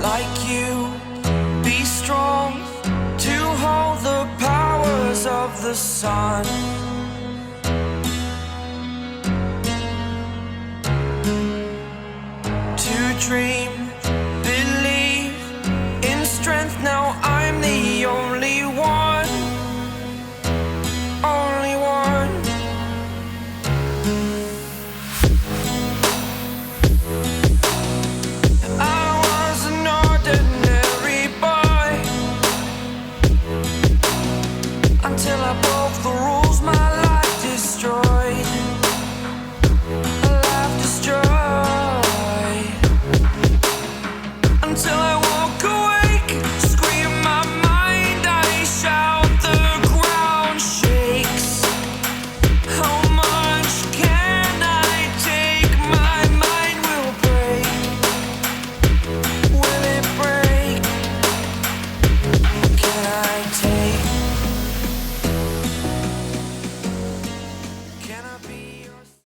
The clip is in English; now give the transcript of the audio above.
like you. Be strong to hold the powers of the sun. To dream